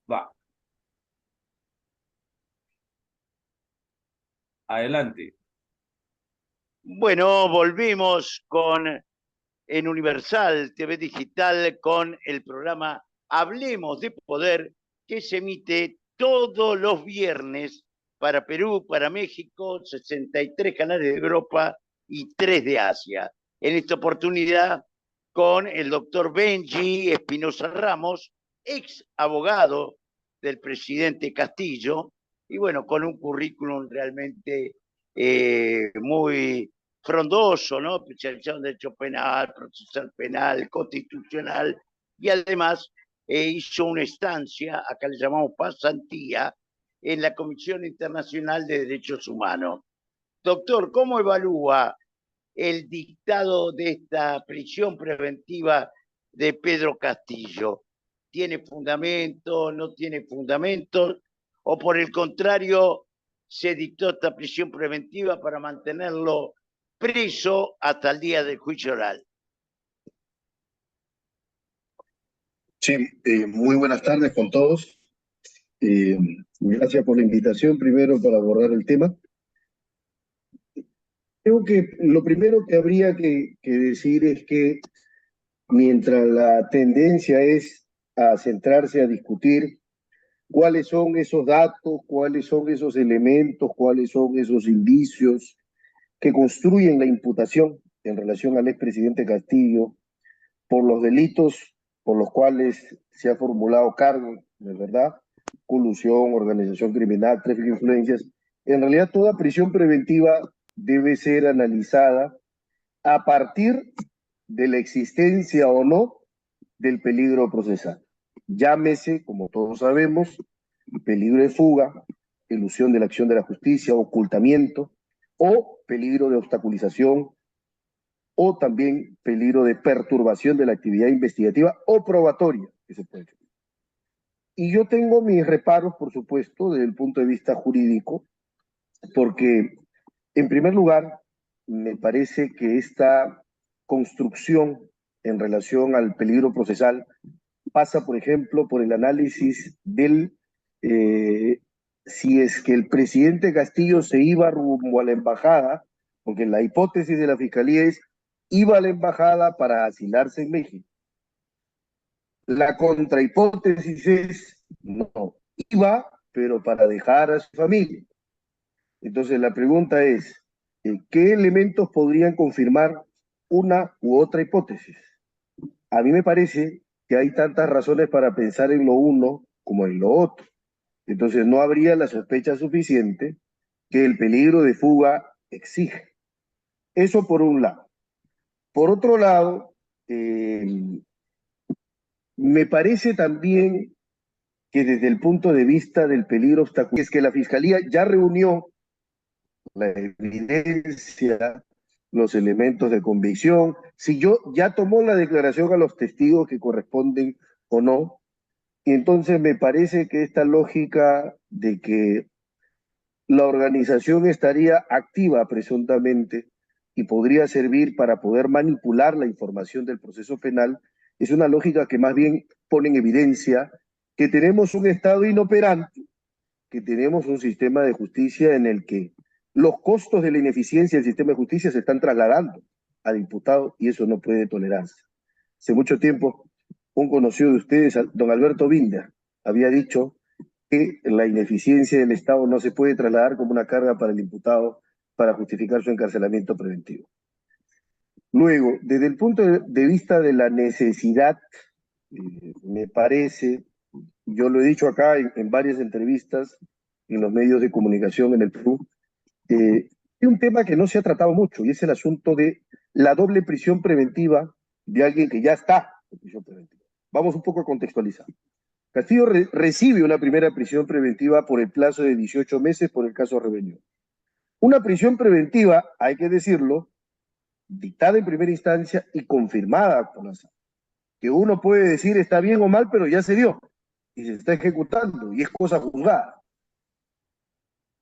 Va, adelante. Bueno, volvimos en Universal TV Digital con el programa Hablemos de Poder, que se emite todos los viernes para Perú, para México, 63 canales de Europa y 3 de Asia. En esta oportunidad con el doctor Benji Espinosa Ramos, ex abogado del presidente Castillo, y bueno, con un currículum realmente muy frondoso, ¿no? Especializado en derecho penal, procesal penal, constitucional, y además hizo una estancia, acá le llamamos pasantía, en la Comisión Internacional de Derechos Humanos. Doctor, ¿cómo evalúa el dictado de esta prisión preventiva de Pedro Castillo? ¿Tiene fundamento, no tiene fundamento? ¿O por el contrario, se dictó esta prisión preventiva para mantenerlo preso hasta el día del juicio oral? Sí, muy buenas tardes con todos. Gracias por la invitación primero para abordar el tema. Creo que lo primero que habría que decir es que mientras la tendencia es a centrarse a discutir cuáles son esos datos, cuáles son esos elementos, cuáles son esos indicios que construyen la imputación en relación al expresidente Castillo por los delitos por los cuales se ha formulado cargo, de verdad, colusión, organización criminal, tráfico de influencias. En realidad, toda prisión preventiva debe ser analizada a partir de la existencia o no del peligro procesal. Llámese, como todos sabemos, peligro de fuga, elusión de la acción de la justicia, ocultamiento o peligro de obstaculización o también peligro de perturbación de la actividad investigativa o probatoria que se puede hacer. Y yo tengo mis reparos, por supuesto, desde el punto de vista jurídico, porque, en primer lugar, me parece que esta construcción en relación al peligro procesal pasa, por ejemplo, por el análisis del si es que el presidente Castillo se iba rumbo a la embajada, porque la hipótesis de la fiscalía es iba a la embajada para asilarse en México. La contrahipótesis es no, iba, pero para dejar a su familia. Entonces la pregunta es, ¿qué elementos podrían confirmar una u otra hipótesis? A mí me parece que hay tantas razones para pensar en lo uno como en lo otro. Entonces no habría la sospecha suficiente que el peligro de fuga exige. Eso por un lado. Por otro lado, me parece también que desde el punto de vista del peligro obstacular, es que la Fiscalía ya reunió la evidencia, los elementos de convicción, si yo ya tomó la declaración a los testigos que corresponden o no, y entonces me parece que esta lógica de que la organización estaría activa presuntamente y podría servir para poder manipular la información del proceso penal, es una lógica que más bien pone en evidencia que tenemos un Estado inoperante, que tenemos un sistema de justicia en el que los costos de la ineficiencia del sistema de justicia se están trasladando al imputado y eso no puede tolerarse. Hace mucho tiempo, un conocido de ustedes, don Alberto Binder, había dicho que la ineficiencia del Estado no se puede trasladar como una carga para el imputado para justificar su encarcelamiento preventivo. Luego, desde el punto de vista de la necesidad, me parece, yo lo he dicho acá en varias entrevistas en los medios de comunicación en el Perú, hay un tema que no se ha tratado mucho y es el asunto de la doble prisión preventiva de alguien que ya está en prisión preventiva. Vamos un poco a contextualizar. Castillo recibe una primera prisión preventiva por el plazo de 18 meses por el caso Rebelión. Una prisión preventiva, hay que decirlo, dictada en primera instancia y confirmada por la SAT, que uno puede decir está bien o mal, pero ya se dio y se está ejecutando y es cosa juzgada.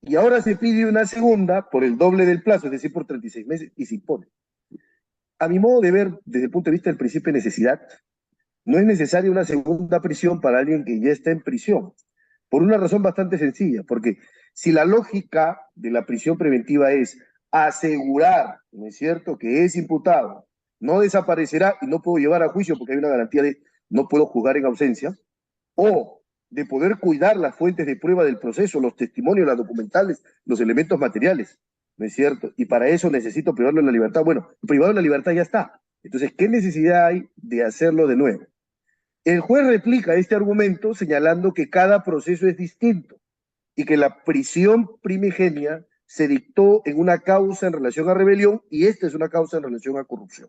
Y ahora se pide una segunda por el doble del plazo, es decir, por 36 meses y se impone. A mi modo de ver, desde el punto de vista del principio de necesidad, no es necesaria una segunda prisión para alguien que ya está en prisión. Por una razón bastante sencilla, porque si la lógica de la prisión preventiva es asegurar, ¿no es cierto?, que es imputado, no desaparecerá y no puedo llevar a juicio porque hay una garantía de no puedo juzgar en ausencia, o de poder cuidar las fuentes de prueba del proceso, los testimonios, las documentales, los elementos materiales, ¿no es cierto? Y para eso necesito privarlo de la libertad. Bueno, privado de la libertad ya está. Entonces, ¿qué necesidad hay de hacerlo de nuevo? El juez replica este argumento señalando que cada proceso es distinto y que la prisión primigenia se dictó en una causa en relación a rebelión y esta es una causa en relación a corrupción.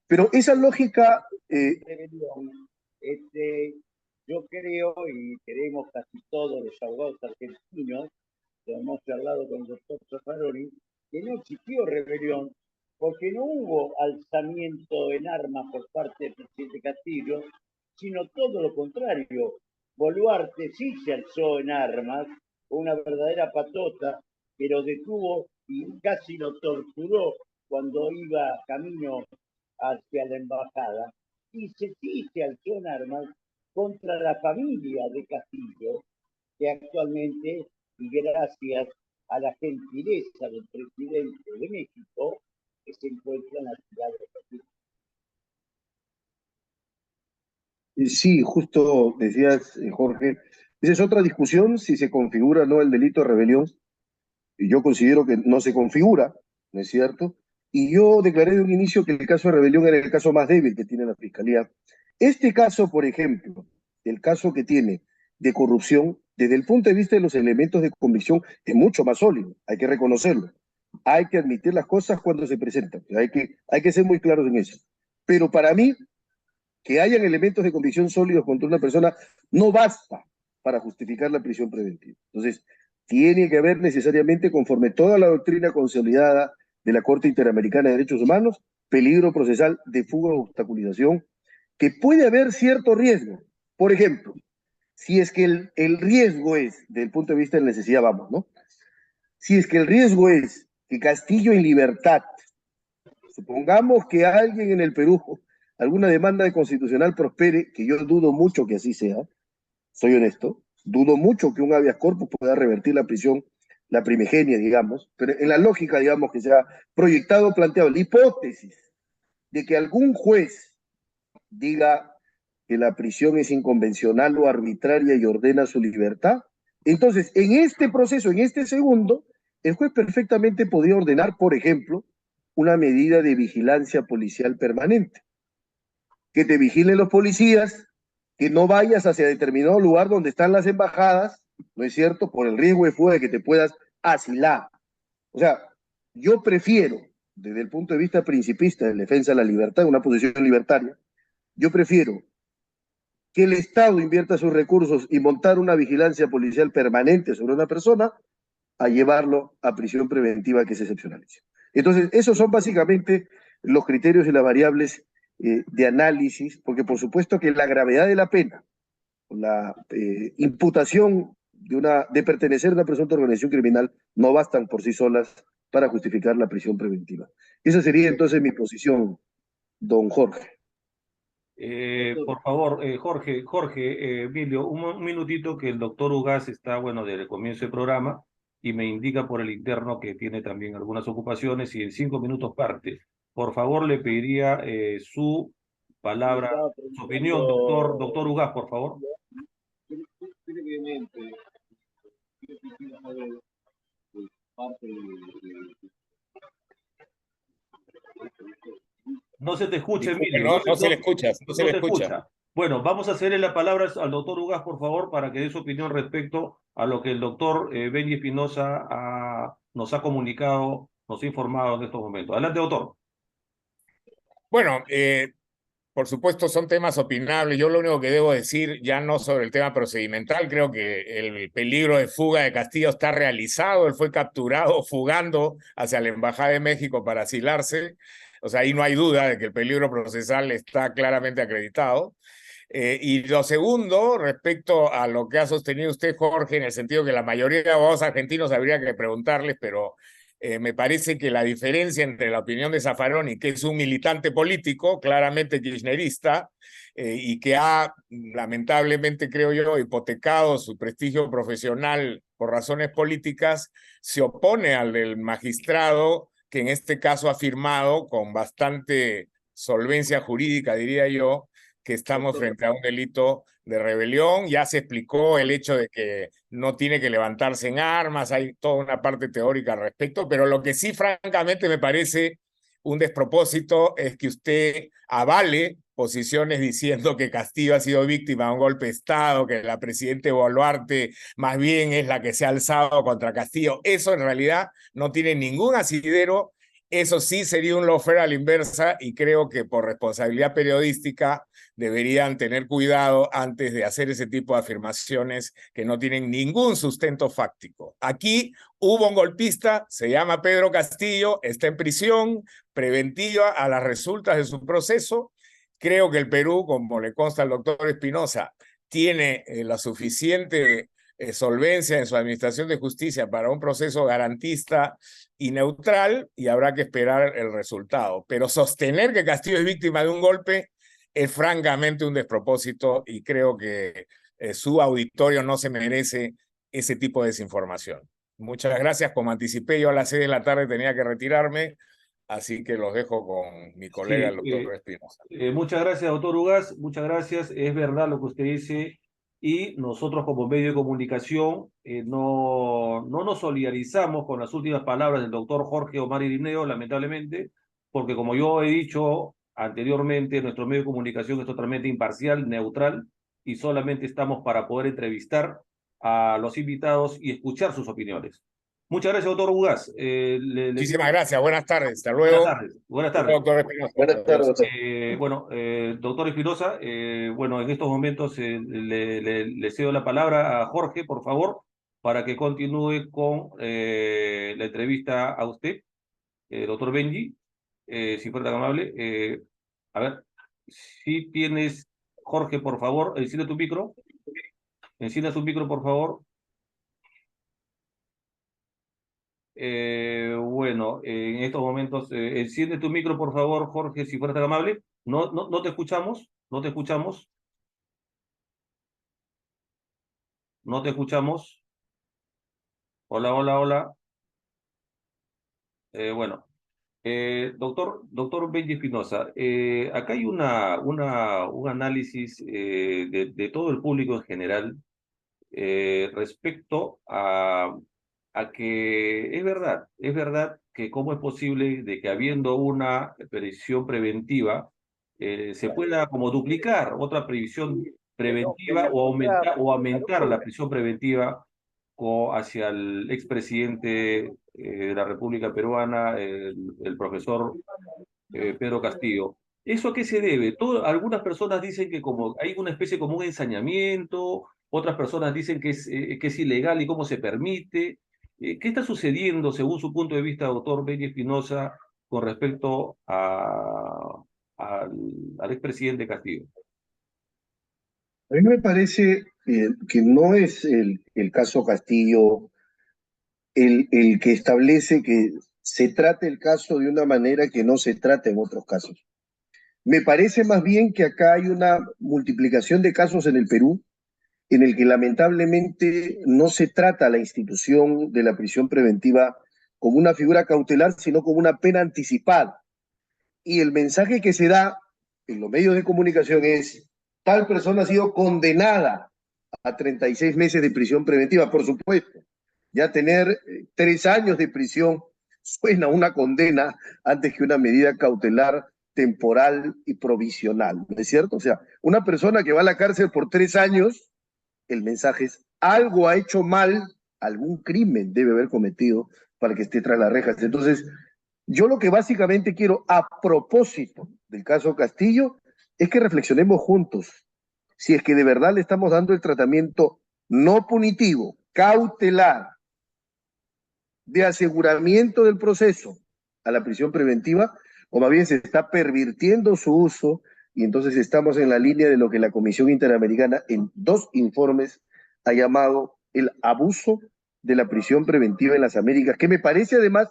Pero esa lógica... Rebelión, yo creo, y creemos casi todos los abogados argentinos, que hemos charlado con el doctor Zaffaroni, que no existió rebelión, porque no hubo alzamiento en armas por parte del presidente Castillo, sino todo lo contrario. Boluarte sí se alzó en armas, una verdadera patota, que lo detuvo y casi lo torturó cuando iba camino hacia la embajada, y sí se alzó en armas contra la familia de Castillo, que actualmente, y gracias a la gentileza del presidente de México, que se encuentra en la ciudad de Castillo. Sí, justo decías, Jorge, esa es otra discusión, si se configura o no el delito de rebelión. Y yo considero que no se configura, ¿no es cierto? Y yo declaré de un inicio que el caso de rebelión era el caso más débil que tiene la Fiscalía. Este caso, por ejemplo, el caso que tiene de corrupción, desde el punto de vista de los elementos de convicción, es mucho más sólido, hay que reconocerlo. Hay que admitir las cosas cuando se presentan, hay que ser muy claros en eso. Pero para mí, que hayan elementos de convicción sólidos contra una persona no basta para justificar la prisión preventiva. Entonces, tiene que haber necesariamente, conforme toda la doctrina consolidada de la Corte Interamericana de Derechos Humanos, peligro procesal de fuga o obstaculización, que puede haber cierto riesgo. Por ejemplo, si es que el riesgo es, desde el punto de vista de necesidad, vamos, ¿no? Si es que el riesgo es que Castillo en libertad, supongamos que alguien en el Perú, alguna demanda de constitucional prospere, que yo dudo mucho que así sea, soy honesto, dudo mucho que un habeas corpus pueda revertir la prisión, la primigenia, digamos, pero en la lógica, digamos, que se ha proyectado, planteado, la hipótesis de que algún juez diga que la prisión es inconvencional o arbitraria y ordena su libertad, entonces en este proceso, en este segundo, el juez perfectamente podría ordenar, por ejemplo, una medida de vigilancia policial permanente, que te vigilen los policías, que no vayas hacia determinado lugar donde están las embajadas, ¿no es cierto?, por el riesgo de fuga de que te puedas asilar. O sea, yo prefiero, desde el punto de vista principista de defensa de la libertad, una posición libertaria, yo prefiero que el Estado invierta sus recursos y montar una vigilancia policial permanente sobre una persona a llevarlo a prisión preventiva que se excepcionalice. Entonces, esos son básicamente los criterios y las variables de análisis, porque por supuesto que la gravedad de la pena, la imputación de pertenecer a una presunta organización criminal no bastan por sí solas para justificar la prisión preventiva. Esa sería entonces mi posición, don Jorge. Por favor, Jorge, Emilio, un minutito que el doctor Ugaz está, bueno, desde el comienzo del programa y me indica por el interno que tiene también algunas ocupaciones y en 5 minutos parte. Por favor, le pediría su palabra, su opinión, doctor Ugaz, por favor. Brevemente, No se te escucha, Emilio. No se le escucha, no se le escucha. Bueno, vamos a hacerle la palabra al doctor Ugaz, por favor, para que dé su opinión respecto a lo que el doctor Benji Espinosa nos ha comunicado, nos ha informado en estos momentos. Adelante, doctor. Bueno, por supuesto son temas opinables. Yo lo único que debo decir, ya no sobre el tema procedimental, creo que el peligro de fuga de Castillo está realizado. Él fue capturado fugando hacia la Embajada de México para asilarse. O sea, ahí no hay duda de que el peligro procesal está claramente acreditado. Y lo segundo, respecto a lo que ha sostenido usted, Jorge, en el sentido que la mayoría de abogados argentinos habría que preguntarles, pero Me parece que la diferencia entre la opinión de Zaffaroni, que es un militante político, claramente kirchnerista, y que ha, lamentablemente, creo yo, hipotecado su prestigio profesional por razones políticas, se opone al del magistrado, que en este caso ha afirmado con bastante solvencia jurídica, diría yo, que estamos frente a un delito de rebelión. Ya se explicó el hecho de que no tiene que levantarse en armas, hay toda una parte teórica al respecto, pero lo que sí francamente me parece un despropósito es que usted avale posiciones diciendo que Castillo ha sido víctima de un golpe de Estado, que la presidenta Boluarte más bien es la que se ha alzado contra Castillo. Eso en realidad no tiene ningún asidero. Eso sí sería un lawfare a la inversa, y creo que por responsabilidad periodística deberían tener cuidado antes de hacer ese tipo de afirmaciones que no tienen ningún sustento fáctico. Aquí hubo un golpista, se llama Pedro Castillo, está en prisión preventiva a las resultas de su proceso. Creo que el Perú, como le consta al doctor Espinosa, tiene la suficiente solvencia en su administración de justicia para un proceso garantista y neutral, y habrá que esperar el resultado. Pero sostener que Castillo es víctima de un golpe es francamente un despropósito, y creo que su auditorio no se merece ese tipo de desinformación. Muchas gracias. Como anticipé, yo a las 6 de la tarde tenía que retirarme, así que los dejo con mi colega, el doctor Espinosa. Muchas gracias, doctor Ugaz, muchas gracias. Es verdad lo que usted dice, y nosotros como medio de comunicación no nos solidarizamos con las últimas palabras del doctor Jorge Omar Irineo, lamentablemente, porque como yo he dicho anteriormente, nuestro medio de comunicación es totalmente imparcial, neutral, y solamente estamos para poder entrevistar a los invitados y escuchar sus opiniones. Muchas gracias, doctor Ugaz. Muchísimas gracias. Buenas tardes. Hasta Buenas luego. tardes. Buenas tardes. Doctor Espinosa. Buenas tardes. Bueno, doctor Espinosa, bueno, en estos momentos le cedo la palabra a Jorge, por favor, para que continúe con la entrevista a usted, doctor Benji, si fuera tan amable. A ver, si tienes, Jorge, por favor, enciende tu micro. Encienda su micro, por favor. Bueno, en estos momentos, enciende tu micro, por favor, Jorge, si fuera tan amable. No te escuchamos, no te escuchamos, no te escuchamos. Hola, hola, hola. Bueno, doctor Benji Espinosa, acá hay un análisis de todo el público en general respecto a que es verdad que cómo es posible de que habiendo una previsión preventiva se pueda como duplicar otra previsión preventiva o aumentar la prisión preventiva hacia el expresidente de la República Peruana, el profesor Pedro Castillo. ¿Eso a qué se debe? Algunas personas dicen que como hay una especie como un ensañamiento, otras personas dicen que es ilegal y cómo se permite. ¿Qué está sucediendo según su punto de vista, doctor Benny Espinosa, con respecto al expresidente Castillo? A mí me parece que no es el caso Castillo el que establece que se trate el caso de una manera que no se trata en otros casos. Me parece más bien que acá hay una multiplicación de casos en el Perú en el que lamentablemente no se trata la institución de la prisión preventiva como una figura cautelar, sino como una pena anticipada. Y el mensaje que se da en los medios de comunicación es: tal persona ha sido condenada a 36 meses de prisión preventiva. Por supuesto, ya tener 3 años de prisión suena una condena antes que una medida cautelar temporal y provisional, ¿no es cierto? O sea, una persona que va a la cárcel por 3 años, el mensaje es: algo ha hecho mal, algún crimen debe haber cometido para que esté tras las rejas. Entonces, yo lo que básicamente quiero, a propósito del caso Castillo, es que reflexionemos juntos si es que de verdad le estamos dando el tratamiento no punitivo, cautelar, de aseguramiento del proceso a la prisión preventiva, o más bien se está pervirtiendo su uso, y entonces estamos en la línea de lo que la Comisión Interamericana en 2 informes ha llamado el abuso de la prisión preventiva en las Américas, que me parece además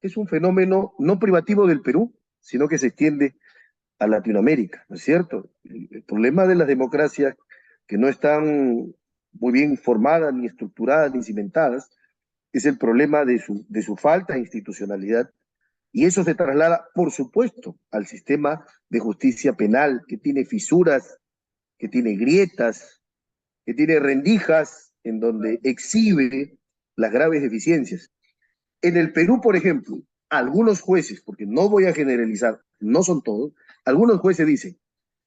es un fenómeno no privativo del Perú, sino que se extiende a Latinoamérica, ¿no es cierto? El problema de las democracias que no están muy bien formadas, ni estructuradas, ni cimentadas, es el problema de su falta de institucionalidad, y eso se traslada, por supuesto, al sistema de justicia penal, que tiene fisuras, que tiene grietas, que tiene rendijas, en donde exhibe las graves deficiencias. En el Perú, por ejemplo, algunos jueces, porque no voy a generalizar, no son todos, algunos jueces dicen,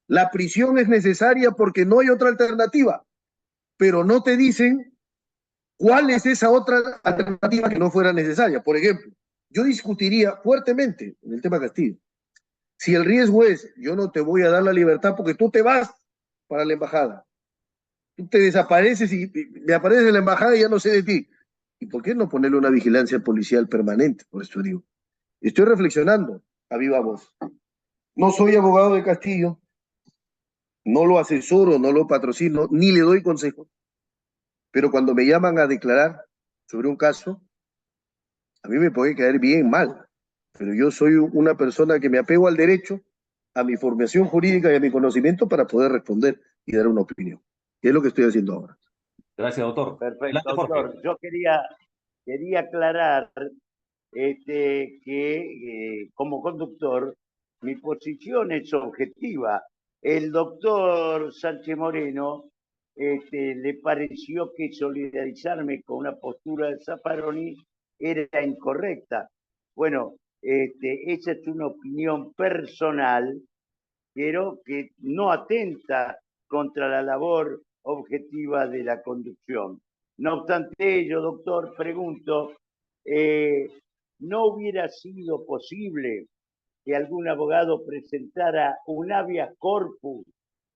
la prisión es necesaria porque no hay otra alternativa, pero no te dicen cuál es esa otra alternativa que no fuera necesaria. Por ejemplo, yo discutiría fuertemente en el tema Castillo. Si el riesgo es, yo no te voy a dar la libertad porque tú te vas para la embajada, tú te desapareces y me apareces en la embajada y ya no sé de ti. ¿Y por qué no ponerle una vigilancia policial permanente? Por eso digo, estoy reflexionando a viva voz. No soy abogado de Castillo, no lo asesoro, no lo patrocino, ni le doy consejos, pero cuando me llaman a declarar sobre un caso, a mí me puede caer bien mal, pero yo soy una persona que me apego al derecho, a mi formación jurídica y a mi conocimiento para poder responder y dar una opinión. Y es lo que estoy haciendo ahora. Gracias, doctor. Perfecto, Adelante, Jorge. doctor. Yo quería aclarar que como conductor mi posición es objetiva. El doctor Sánchez Moreno le pareció que solidarizarme con una postura de Zaffaroni era incorrecta. Bueno, esa es una opinión personal, pero que no atenta contra la labor objetiva de la conducción. No obstante ello, doctor, pregunto, ¿no hubiera sido posible que algún abogado presentara un habeas corpus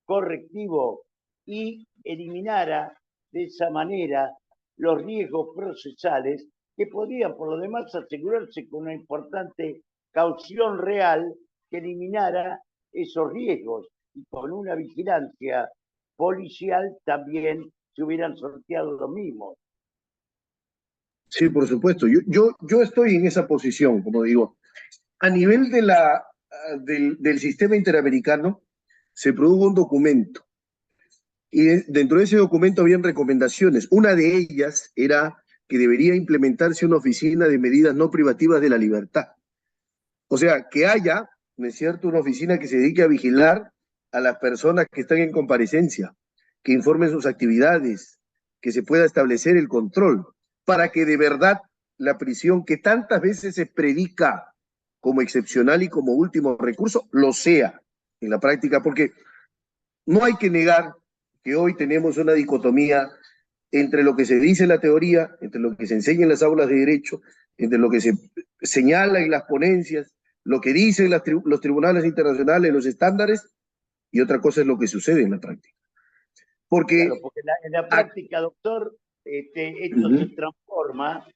correctivo y eliminara de esa manera los riesgos procesales que podían, por lo demás, asegurarse con una importante caución real que eliminara esos riesgos, y con una vigilancia policial también se hubieran sorteado los mismos? Sí, por supuesto. Yo estoy en esa posición, como digo. A nivel del sistema interamericano, se produjo un documento. Y dentro de ese documento habían recomendaciones. Una de ellas era que debería implementarse una oficina de medidas no privativas de la libertad. O sea, que haya, ¿no es cierto?, una oficina que se dedique a vigilar a las personas que están en comparecencia, que informen sus actividades, que se pueda establecer el control, para que de verdad la prisión que tantas veces se predica como excepcional y como último recurso, lo sea en la práctica, porque no hay que negar que hoy tenemos una dicotomía entre lo que se dice en la teoría, entre lo que se enseña en las aulas de derecho, entre lo que se señala en las ponencias, lo que dicen los tribunales internacionales, los estándares, y otra cosa es lo que sucede en la práctica. Porque, claro, porque en la práctica, doctor, esto se transforma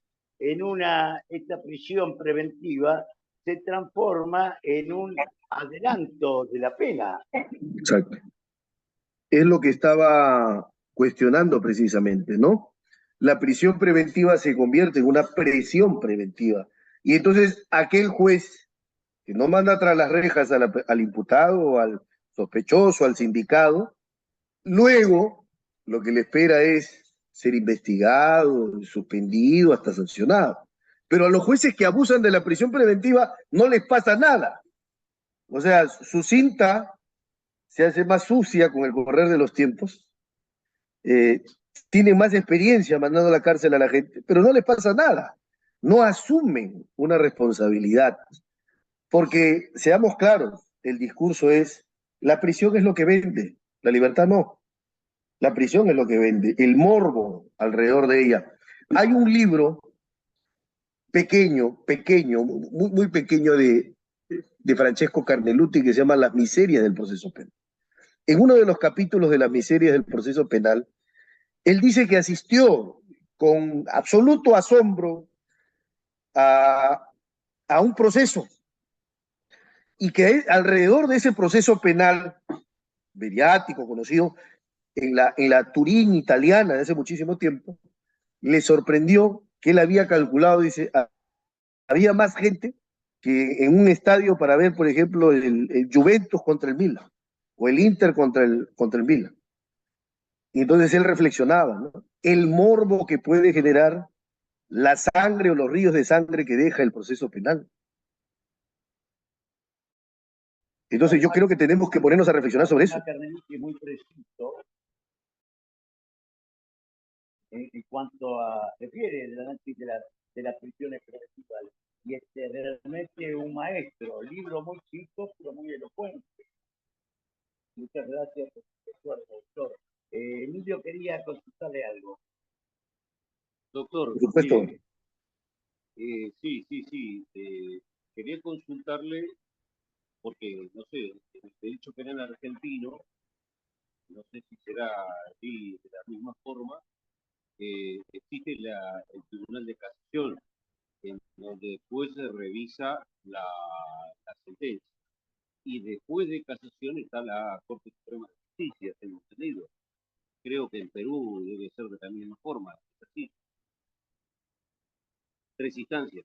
esta prisión preventiva se transforma en un adelanto de la pena. Exacto. Es lo que estaba cuestionando precisamente, ¿no? La prisión preventiva se convierte en una presión preventiva. Y entonces aquel juez que no manda tras las rejas al imputado, al sospechoso, al sindicado, luego lo que le espera es ser investigado, suspendido, hasta sancionado. Pero a los jueces que abusan de la prisión preventiva no les pasa nada. O sea, su cinta se hace más sucia con el correr de los tiempos, tienen más experiencia mandando a la cárcel a la gente, pero no les pasa nada. No asumen una responsabilidad. Porque, seamos claros, el discurso es, la prisión es lo que vende, la libertad no. La prisión es lo que vende, el morbo alrededor de ella. Hay un libro pequeño, muy pequeño de Francesco Carneluti que se llama Las miserias del proceso penal. En uno de los capítulos de Las miserias del proceso penal, él dice que asistió con absoluto asombro a un proceso y que alrededor de ese proceso penal mediático, conocido en la Turín italiana de hace muchísimo tiempo, le sorprendió que él había calculado, dice, había más gente que en un estadio para ver, por ejemplo, el Juventus contra el Milan o el Inter contra el Milan. Y entonces él reflexionaba, ¿no? El morbo que puede generar la sangre o los ríos de sangre que deja el proceso penal. Entonces yo creo que tenemos que ponernos a reflexionar sobre eso. Es muy preciso en cuanto a, refiere el análisis de las prisiones preventivas. Y realmente un maestro, libro muy chico, pero muy elocuente. Muchas gracias, doctor. Emilio quería consultarle algo. Doctor, Por supuesto. sí. Quería consultarle, porque, no sé, el derecho penal argentino, no sé si será así de la misma forma, existe el Tribunal de Casación, en donde después se revisa la sentencia. Y después de casación está la Corte Suprema de Justicia, tengo entendido. Creo que en Perú debe ser de la misma forma, es así. 3 instancias.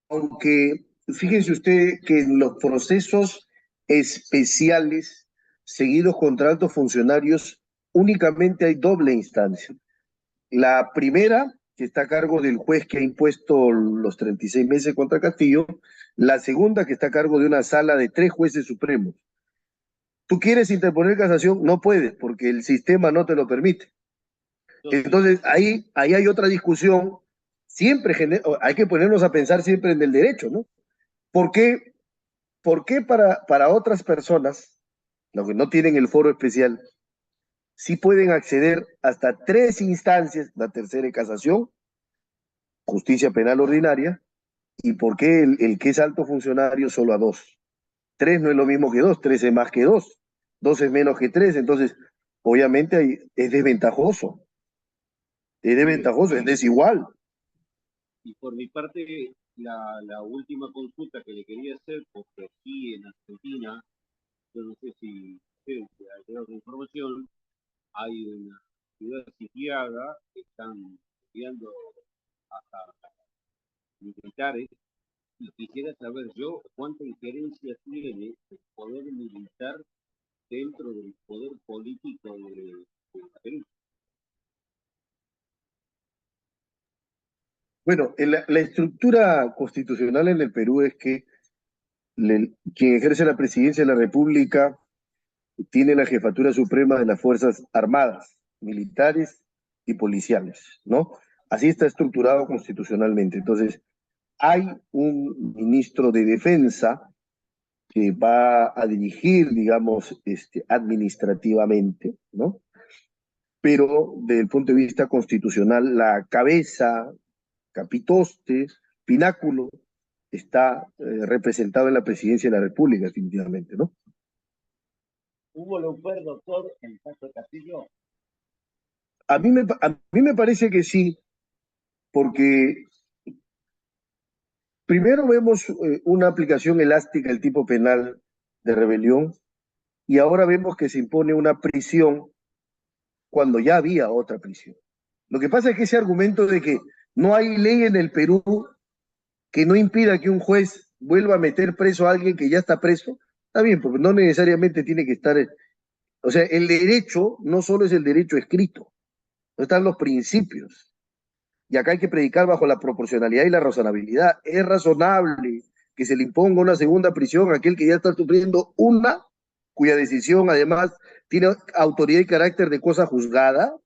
Aunque fíjense usted que en los procesos especiales seguidos contra altos funcionarios únicamente hay doble instancia. La primera, que está a cargo del juez que ha impuesto los 36 meses contra Castillo, la segunda, que está a cargo de una sala de 3 jueces supremos. Tú quieres interponer casación, no puedes, porque el sistema no te lo permite. Entonces, ahí hay otra discusión. Siempre hay que ponernos a pensar siempre en el derecho, ¿no? ¿Por qué para otras personas, los que no tienen el foro especial, sí pueden acceder hasta 3 instancias, la tercera en casación, justicia penal ordinaria, y por qué el que es alto funcionario solo a 2? 3 no es lo mismo que 2, 3 es más que 2, 2 es menos que 3, entonces obviamente es desventajoso, es desigual. Y por mi parte, la última consulta que le quería hacer, porque aquí en Argentina, yo no sé si ustedes han llegado la información, hay una ciudad sitiada que están enviando hasta militares, y quisiera saber yo cuánta injerencia tiene el poder militar dentro del poder político de Perú. Bueno, la estructura constitucional en el Perú es que quien ejerce la presidencia de la República tiene la jefatura suprema de las Fuerzas Armadas, militares y policiales, ¿no? Así está estructurado constitucionalmente. Entonces, hay un ministro de defensa que va a dirigir, digamos, administrativamente, ¿no? Pero desde el punto de vista constitucional, la cabeza, capitoste, pináculo, está representado en la presidencia de la República, definitivamente, ¿no? ¿Hubo lawfare, doctor, en el caso de Castillo? A mí me parece que sí, porque primero vemos una aplicación elástica del tipo penal de rebelión y ahora vemos que se impone una prisión cuando ya había otra prisión. Lo que pasa es que ese argumento de que no hay ley en el Perú que no impida que un juez vuelva a meter preso a alguien que ya está preso, está bien, porque no necesariamente tiene que estar. O sea, el derecho no solo es el derecho escrito, no están los principios. Y acá hay que predicar bajo la proporcionalidad y la razonabilidad. Es razonable que se le imponga una segunda prisión a aquel que ya está sufriendo una, cuya decisión además tiene autoridad y carácter de cosa juzgada.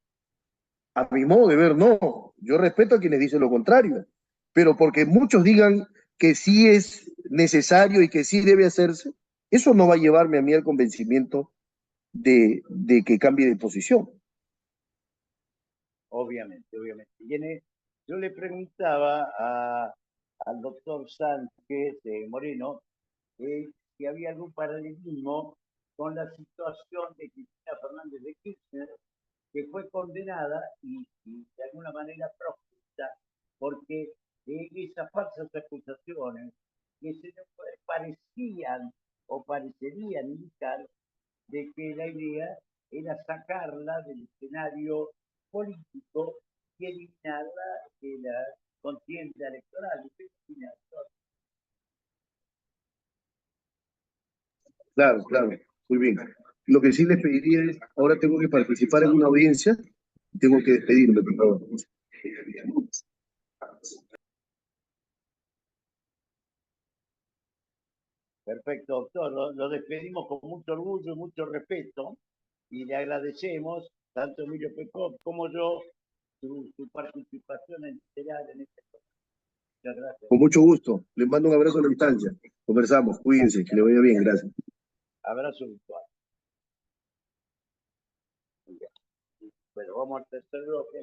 A mi modo de ver, no. Yo respeto a quienes dicen lo contrario, pero porque muchos digan que sí es necesario y que sí debe hacerse, eso no va a llevarme a mí al convencimiento de que cambie de posición. Obviamente. Yo le preguntaba al doctor Sánchez Moreno si había algún paralelismo con la situación de Cristina Fernández de Kirchner, que fue condenada y de alguna manera profunda, porque esas falsas acusaciones que se parecían o parecerían indicar de que la idea era sacarla del escenario político y eliminarla de la contienda electoral. Claro, claro, muy bien. Lo que sí les pediría es, ahora tengo que participar en una audiencia, tengo que despedirme, por favor. Perfecto, doctor. Lo despedimos con mucho orgullo y mucho respeto y le agradecemos, tanto Emilio Pecó como yo, su participación en general en este programa. Muchas gracias. Con mucho gusto. Les mando un abrazo a la distancia. Conversamos. Cuídense. Que le vaya bien. Gracias. Abrazo virtual. Bueno, vamos al tercer bloque.